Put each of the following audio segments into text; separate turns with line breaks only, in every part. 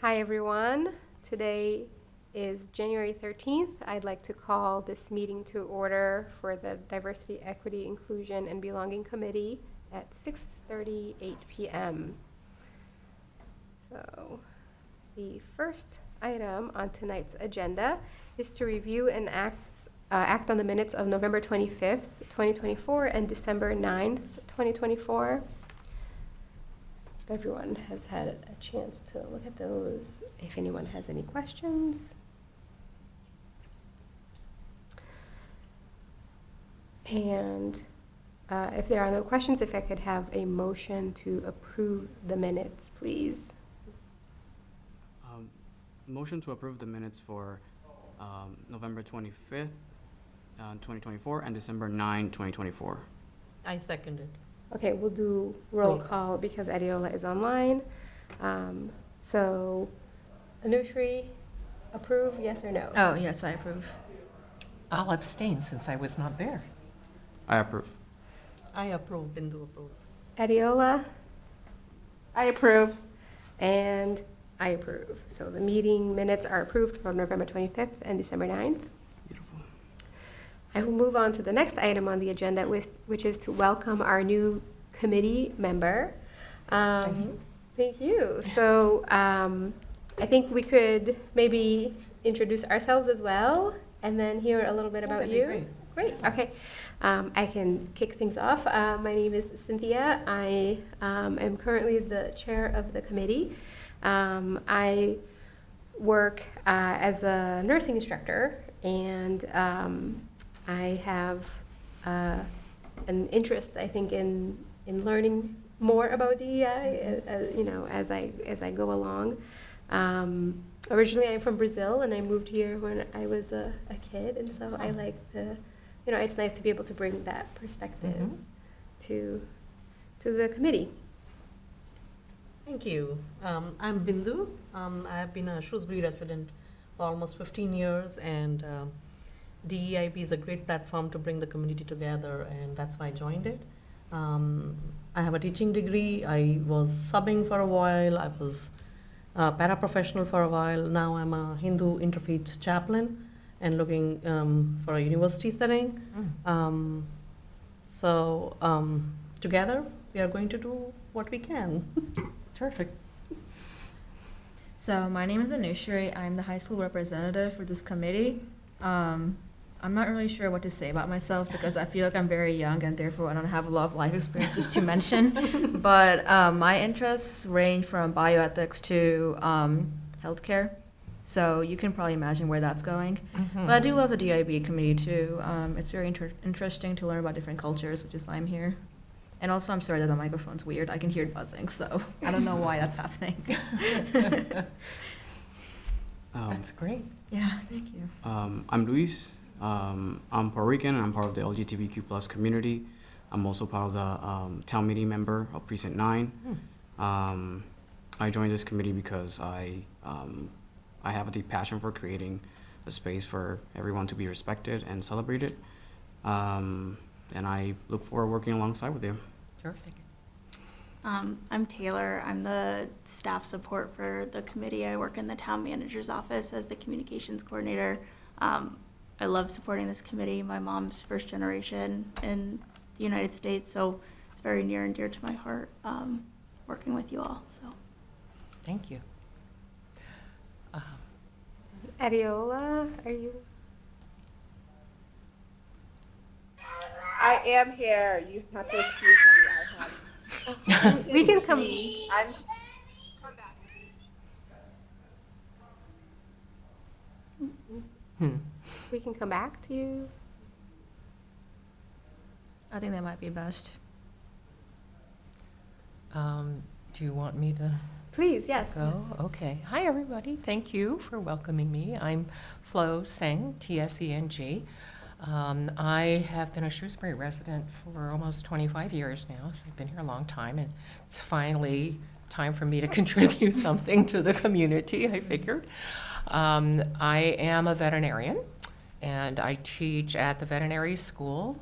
Hi, everyone. Today is January 13th. I'd like to call this meeting to order for the Diversity, Equity, Inclusion, and Belonging Committee at 6:38 p.m. So the first item on tonight's agenda is to review and act on the minutes of November 25th, 2024 and December 9th, 2024. If everyone has had a chance to look at those, if anyone has any questions. And if there are no questions, if I could have a motion to approve the minutes, please.
Motion to approve the minutes for November 25th, 2024 and December 9, 2024.
I second it.
Okay, we'll do roll call because Adiola is online. So, Anushri, approve, yes or no?
Oh, yes, I approve.
I'll abstain since I was not there.
I approve.
I approve. Bindu approves.
Adiola?
I approve.
And I approve. So the meeting minutes are approved for November 25th and December 9th.
Beautiful.
I will move on to the next item on the agenda, which is to welcome our new committee member.
Thank you.
Thank you. So I think we could maybe introduce ourselves as well and then hear a little bit about
that'd be
you.
great.
Great. Okay. I can kick things off. My name is Cynthia. I am currently the chair of the committee. I work as a nursing instructor, and I have an interest, I think, in learning more about DEI, as I go along. Originally, I'm from Brazil, and I moved here when I was a kid, and so I like to, it's nice to be able to bring that perspective to the committee.
Thank you. I'm Bindu. I have been a Shrewsbury resident for almost 15 years, and DEIB is a great platform to bring the community together, and that's why I joined it. I have a teaching degree. I was subbing for a while. I was a paraprofessional for a while. Now I'm a Hindu interfaith chaplain and looking for a university setting. So together, we are going to do what we can.
Terrific.
So my name is Anushri. I'm the high school representative for this committee. I'm not really sure what to say about myself because I feel like I'm very young and therefore I don't have a lot of life experiences to mention. But my interests range from bioethics to healthcare. So you can probably imagine where that's going. But I do love the DIB committee too. It's very interesting to learn about different cultures, which is why I'm here. And also, I'm sorry that the microphone's weird. I can hear it buzzing, so I don't know why that's happening.
That's great.
Yeah, thank you.
I'm Luis. I'm Puerto Rican, and I'm part of the LGBTQ plus community. I'm also part of the town meeting member of Precinct 9. I joined this committee because I have a deep passion for creating a space for everyone to be respected and celebrated. And I look forward to working alongside with you.
Terrific.
I'm Taylor. I'm the staff support for the committee. I work in the town manager's office as the communications coordinator. I love supporting this committee. My mom's first generation in the United States, so it's very near and dear to my heart working with you all. So,
Thank you.
Adiola, are you?
I am here. You have to excuse me. I have.
We can come.
I'm.
We can come back to you.
I think that might be best.
Do you want me to
Please, yes.
go? Okay. Hi, everybody. Thank you for welcoming me. I'm Flo Seng, Tseng. I have been a Shrewsbury resident for almost 25 years now, so I've been here a long time, and it's finally time for me to contribute something to the community, I figured. I am a veterinarian, and I teach at the veterinary school,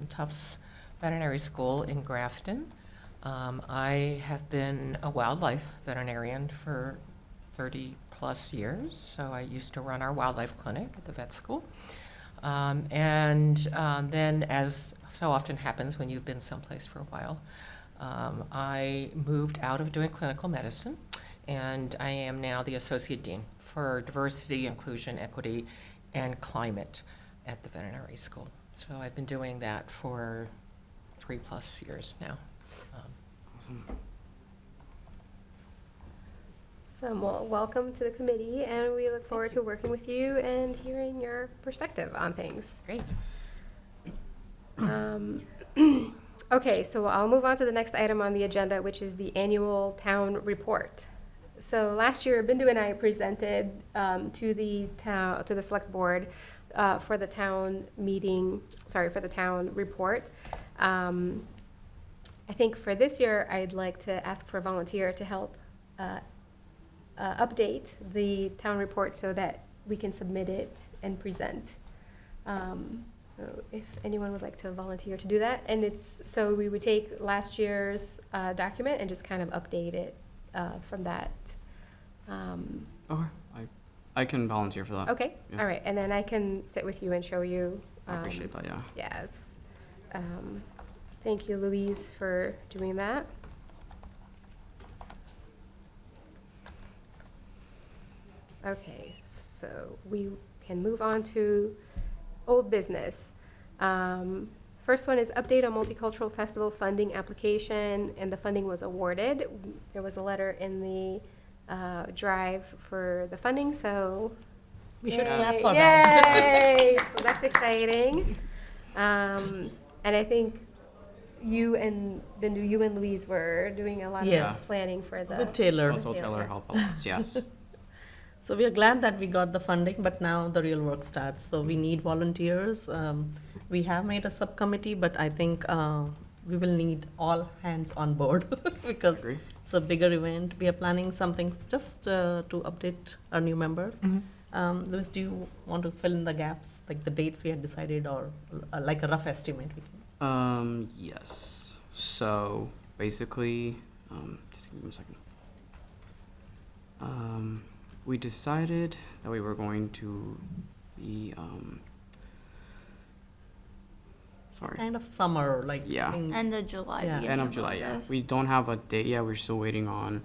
Tufts Veterinary School in Grafton. I have been a wildlife veterinarian for 30-plus years. So I used to run our wildlife clinic at the vet school. Then, as so often happens when you've been someplace for a while, I moved out of doing clinical medicine, and I am now the Associate Dean for Diversity, Inclusion, Equity, and Climate at the veterinary school. So I've been doing that for 3+ years now.
Awesome.
Well, welcome to the committee, and we look forward to working with you and hearing your perspective on things.
Great.
Okay, so I'll move on to the next item on the agenda, which is the annual town report. So last year, Bindu and I presented to the select board for the town report. I think for this year, I'd like to ask for a volunteer to help update the town report so that we can submit it and present. So if anyone would like to volunteer to do that, and so we would take last year's document and just kind of update it from that.
Okay, I can volunteer for that.
Okay,
Yeah.
all right, and then I can sit with you and show you.
I appreciate that, yeah.
Yes. Thank you, Louise, for doing that. Okay, so we can move on to old business. First one is update on multicultural festival funding application, and the funding was awarded. There was a letter in the drive for the funding, so.
We should
Yay.
clap for that.
Yay! So that's exciting. And I think Bindu, you and Louise were doing a lot
Yes.
of planning for the.
With Taylor.
Also Taylor help us, yes.
So we are glad that we got the funding, but now the real work starts. So we need volunteers. We have made a subcommittee, but I think we will need all hands on board because
Agree.
it's a bigger event. We are planning something just to update our new members. Louis, do you want to fill in the gaps, like the dates we had decided, or like a rough estimate?
Yes. So basically, just give me a second. We decided that we were going to be, sorry.
Kind of summer, like.
Yeah.
End of July.
Yeah.
beginning
End of July, yeah.
August.
We don't have a date yet. We're still waiting on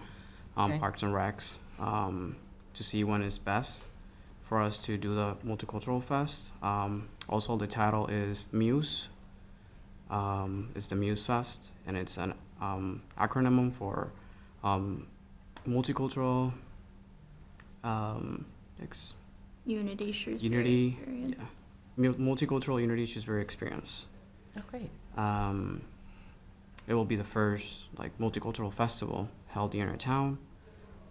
Okay.
Parks and Recs to see when is best for us to do the Multicultural Fest. Also, the title is Muse. It's the Muse Fest, and it's an acronym for multicultural
Unity Shrewsbury
Unity,
experience.
multicultural Unity Shrewsbury experience.
Oh, great.
It will be the first multicultural festival held here in town,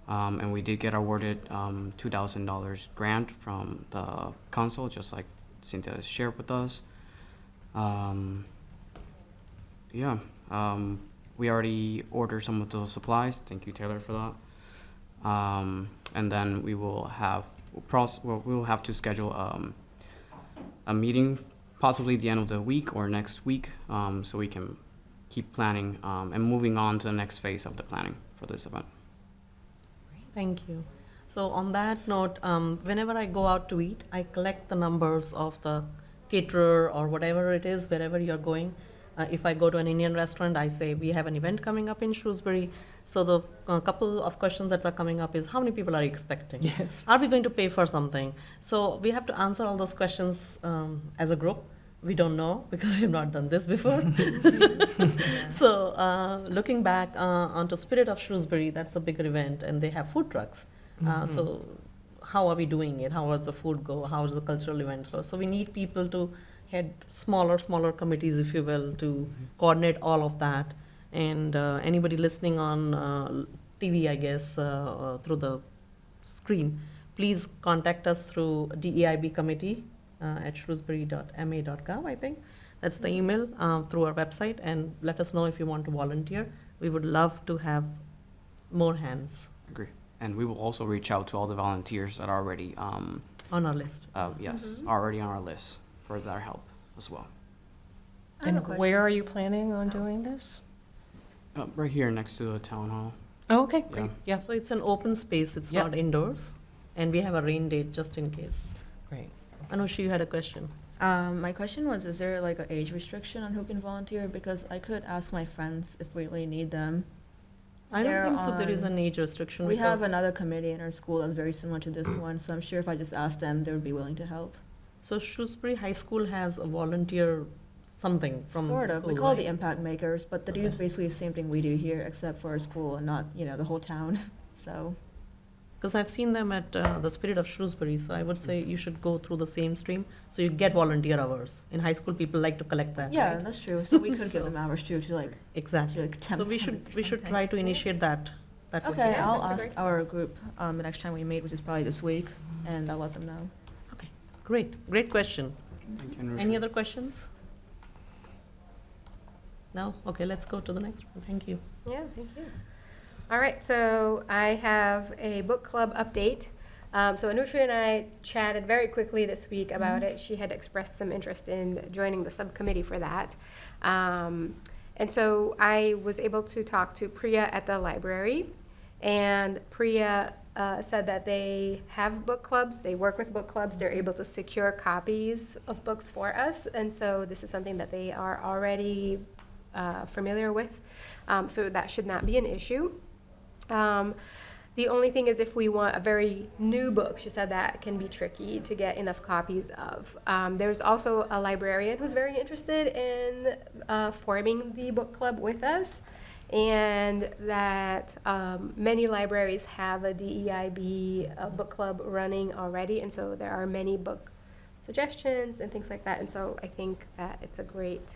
and we did get awarded $2,000 grant from the council, just like Cynthia shared with us. We already ordered some of those supplies. Thank you, Taylor, for that. And then we will have to schedule a meeting, possibly the end of the week or next week, so we can keep planning and moving on to the next phase of the planning for this event.
Thank you. So on that note, whenever I go out to eat, I collect the numbers of the caterer or whatever it is, wherever you're going. If I go to an Indian restaurant, I say, we have an event coming up in Shrewsbury. So the couple of questions that are coming up is, how many people are you expecting?
Yes.
Are we going to pay for something? So we have to answer all those questions as a group. We don't know because we've not done this before. So looking back onto Spirit of Shrewsbury, that's a bigger event, and they have food trucks. So how are we doing it? How does the food go? How does the cultural event go? So we need people to head smaller committees, if you will, to coordinate all of that. And anybody listening on TV, I guess, through the screen, please contact us through DEIB committee at shrewsbury.ma.gov, I think. That's the email through our website, and let us know if you want to volunteer. We would love to have more hands
Agree. And we will also reach out to all the volunteers that are already,
on our list.
already on our list for their help as well.
I have a
And
question.
where are you planning on doing this?
Right here next to the town hall.
Oh, okay, great, yeah,
So it's an open space, it's
Yep.
not indoors, and we have a rain date just in case.
great.
Anushri, you had a question.
My question was, is there like an age restriction on who can volunteer? Because I could ask my friends if we really need them.
I don't
They're
think so there is
on-
an age restriction.
We have
because-
another committee in our school that's very similar to this one, so I'm sure if I just asked them, they would be willing to help.
So Shrewsbury High School has a volunteer something from the
Sort
school,
of. We call it the
right?
impact makers, but they do
Okay.
basically the same thing we do here, except for our school and not, the whole town. So,
Because I've seen them at the Spirit of Shrewsbury, so I would say you should go through the same stream, so you get volunteer hours. In high school, people like to collect that,
yeah,
right?
that's true. So we could give
So-
them hours too to
Exactly.
tempt
So we
them
should,
to
we should
something.
try to initiate that. That would be
Okay,
Yeah,
I'll
that's a
ask
great
our group the next time we meet, which is probably this week, and I'll let them know.
Great, great question.
Thank you,
Any
Anushri.
other questions? No? Okay, let's go to the next one. Thank you.
Yeah, thank you. All right, so I have a book club update. So Anushri and I chatted very quickly this week about it. She had expressed some interest in joining the subcommittee for that. And so I was able to talk to Priya at the library, and Priya said that they have book clubs, they work with book clubs, they're able to secure copies of books for us, and so this is something that they are already familiar with, so that should not be an issue. The only thing is if we want a very new book, she said that can be tricky to get enough copies of. There's also a librarian who's very interested in forming the book club with us, and that many libraries have a DEIB book club running already, and so there are many book suggestions and things like that, and so I think that it's a great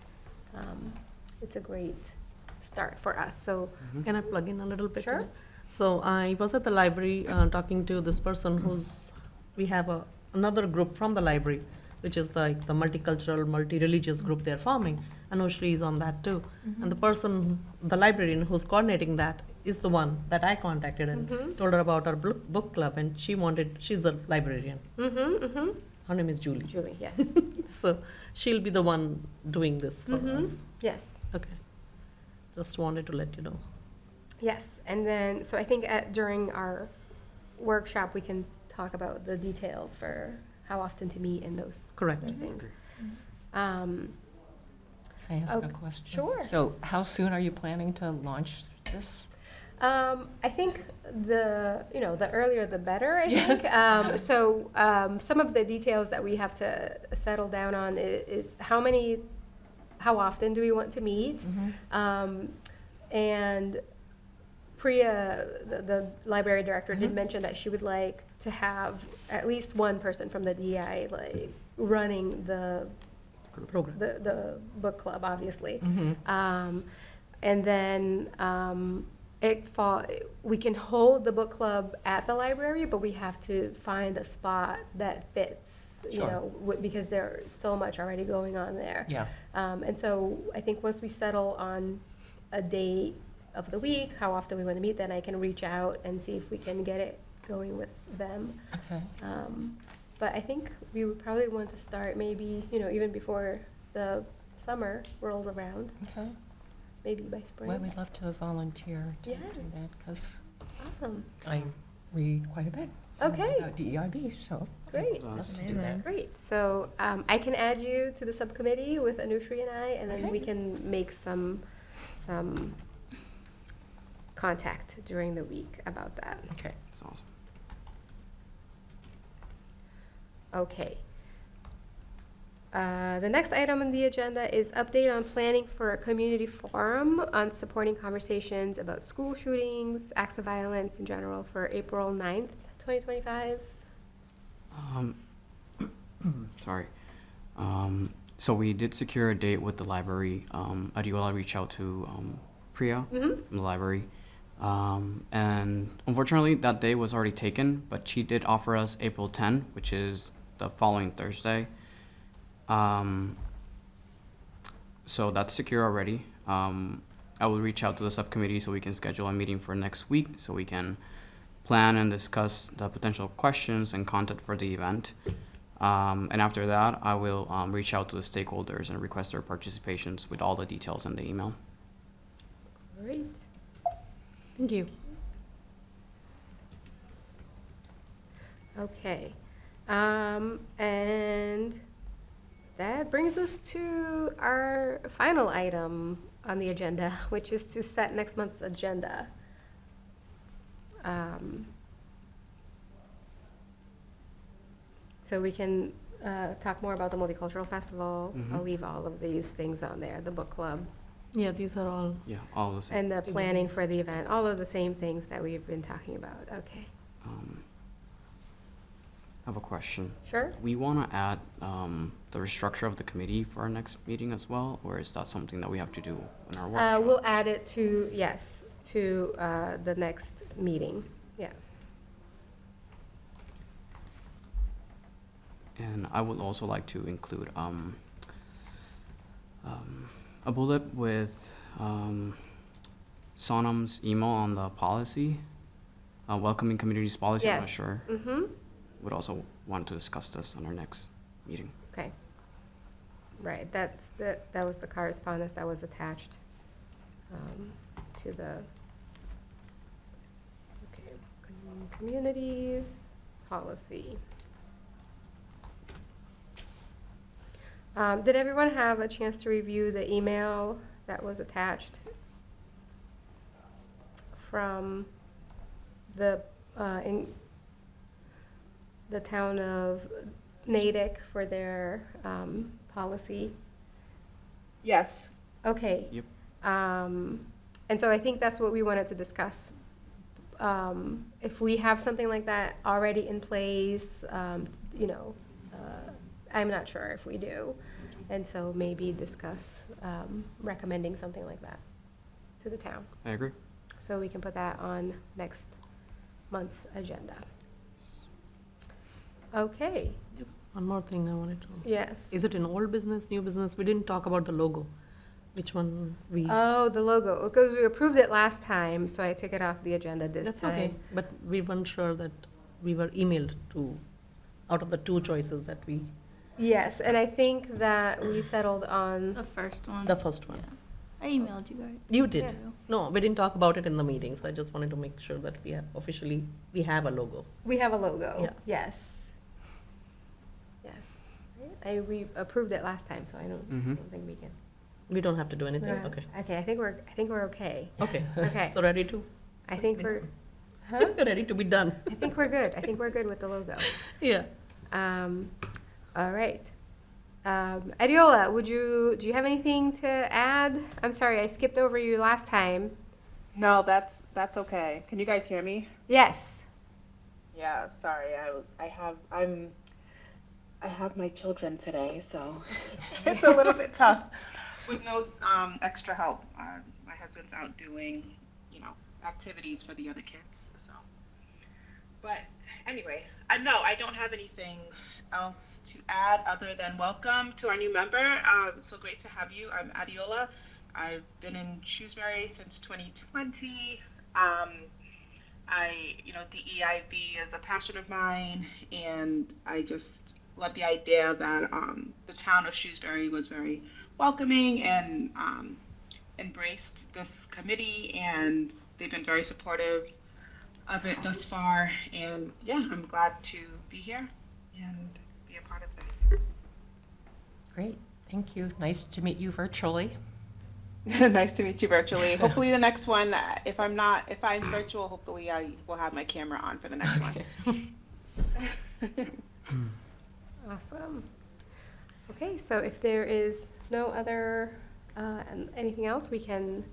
start for us. So
Can I plug in a little bit?
Sure.
So I was at the library talking to this person we have another group from the library, which is like the multicultural, multi-religious group they're forming. Anushri is on that too. And the librarian who's coordinating that is the one that I contacted and told her about our book club, and she's the librarian. Her name is Julie.
Julie, yes.
So she'll be the one doing this for us.
Yes.
Okay. Just wanted to let you know.
Yes, and then, so I think during our workshop, we can talk about the details for how often to meet and those
Correct.
other things.
Can I ask a
Okay,
question?
sure.
So how soon are you planning to launch this?
I think the earlier the better, I think. Some of the details that we have to settle down on is how often do we want to meet? And Priya, the library director, did mention that she would like to have at least one person from the DI running the
Program.
the book club, obviously. And then we can hold the book club at the library, but we have to find a spot that fits,
Sure.
because there's so much already going on there.
Yeah,
And so I think once we settle on a date of the week, how often we want to meet, then I can reach out and see if we can get it going with them.
okay.
But I think we would probably want to start maybe, even before the summer rolls around,
Okay.
maybe by spring.
Well, we'd love to volunteer to do
Yes.
that, because
Awesome.
I read quite a bit.
Okay.
About DEIB, so.
Great.
I'd love to do
Amazing.
that.
Great. So I can add you to the subcommittee with Anushri and I, and then
Okay.
we can make some contact during the week about that.
Okay.
That's awesome.
Okay. The next item on the agenda is update on planning for a community forum on supporting conversations about school shootings, acts of violence in general for April 9th, 2025.
Sorry. So we did secure a date with the library. Adiola reached out to Priya from the library. And unfortunately, that day was already taken, but she did offer us April 10, which is the following Thursday. So that's secure already. I will reach out to the subcommittee so we can schedule a meeting for next week so we can plan and discuss the potential questions and content for the event. And after that, I will reach out to the stakeholders and request their participations with all the details in the email.
Great.
Thank you.
Okay. And that brings us to our final item on the agenda, which is to set next month's agenda. So we can talk more about the Multicultural Festival. I'll leave all of these things on there, the book club,
Yeah, these are all,
Yeah, all the same.
and the planning for the event, all of the same things that we've been talking about. Okay.
I have a question.
Sure?
We want to add the restructure of the committee for our next meeting as well, or is that something that we have to do in our workshop?
We'll add it to, yes, to the next meeting, yes.
And I would also like to include a bullet with Sonam's email on the policy, welcoming communities policy. I'm not
Yes.
sure.
Mm-hmm.
Would also want to discuss this on our next meeting.
Okay. Right, that was the correspondence that was attached to the, okay, communities policy. Did everyone have a chance to review the email that was attached from the, in the town of Natick for their policy?
Yes.
Okay.
Yep.
And so I think that's what we wanted to discuss. If we have something like that already in place, you know, I'm not sure if we do. And so maybe discuss recommending something like that to the town.
I agree.
So we can put that on next month's agenda. Okay,
one more thing I wanted to.
yes.
Is it in old business, new business? We didn't talk about the logo. Which one we?
Oh, the logo, because we approved it last time, so I took it off the agenda this
That's
time.
okay, but we weren't sure that we were emailed to, out of the two choices that we,
Yes, and I think that we settled on,
The first one.
the first one.
Yeah. I emailed you guys.
You did.
Yeah.
No, we didn't talk about it in the meeting, so I just wanted to make sure that we have officially, we have a logo.
we have a logo.
Yeah.
Yes. Yes. We approved it last time, so I don't think we can.
We don't have to do anything,
Yeah.
okay.
Okay, I think we're okay.
Okay,
Okay,
so ready to?
I think we're,
Ready to be done.
I think we're good. I think we're good with the logo.
Yeah.
All right. Adiola, do you have anything to add? I'm sorry, I skipped over you last time.
No, that's okay. Can you guys hear me?
Yes.
Yeah, sorry. I have my children today, so it's a little bit tough with no extra help. My husband's out doing, activities for the other kids. So, but anyway, no, I don't have anything else to add other than welcome to our new member. So great to have you. I'm Adiola. I've been in Shrewsbury since 2020. DEIB is a passion of mine, and I just love the idea that the town of Shrewsbury was very welcoming and embraced this committee, and they've been very supportive of it thus far. And yeah, I'm glad to be here and be a part of this.
Great, thank you. Nice to meet you virtually.
Nice to meet you virtually. Hopefully the next one, if I'm virtual, hopefully I will have my camera on for the next one.
Awesome. Okay, so if there is no other, anything else, we can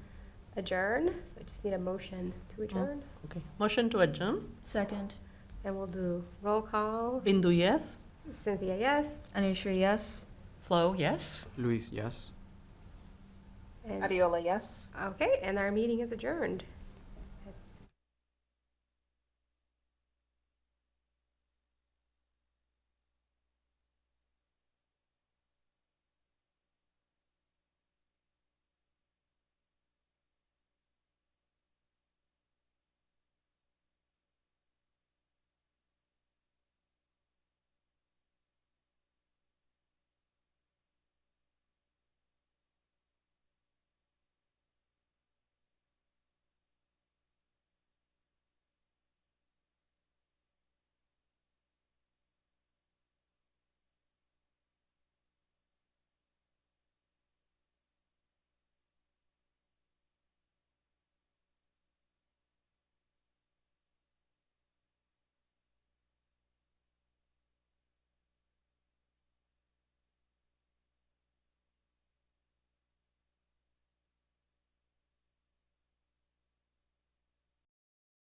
adjourn. So I just need a motion to adjourn.
Okay, motion to adjourn.
Second.
And we'll do roll call.
Bindu, yes?
Cynthia, yes.
Anisha, yes.
Flo, yes?
Luis, yes.
And,
Adiola, yes.
okay, and our meeting is adjourned.